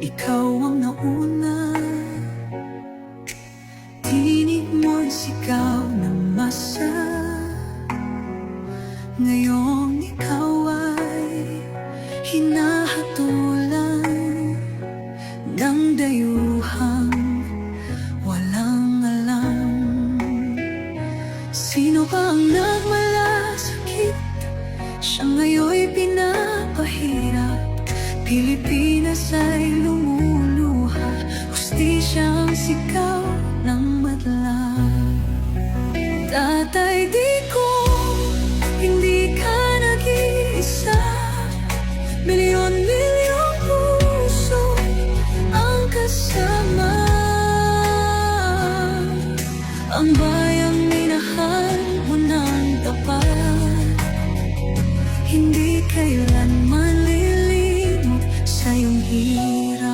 ikaw ang nauna. Tinig mo'y sigaw ng masa. Ngayong ikaw ay hinahatulan ng dayuhang walang alam. Sino ba ang nagmalasakit? Siya ngayon'y pinapahirap. Pilipinas ay lumuluha, hustisya ang sigaw ng madlang. Tatay, di ko hindi ka nag-iisa. Milyon-milyong puso ang kasama. Ang bayang minahal mo ng tapat, hindi kailanman lilimot sa iyong hirap.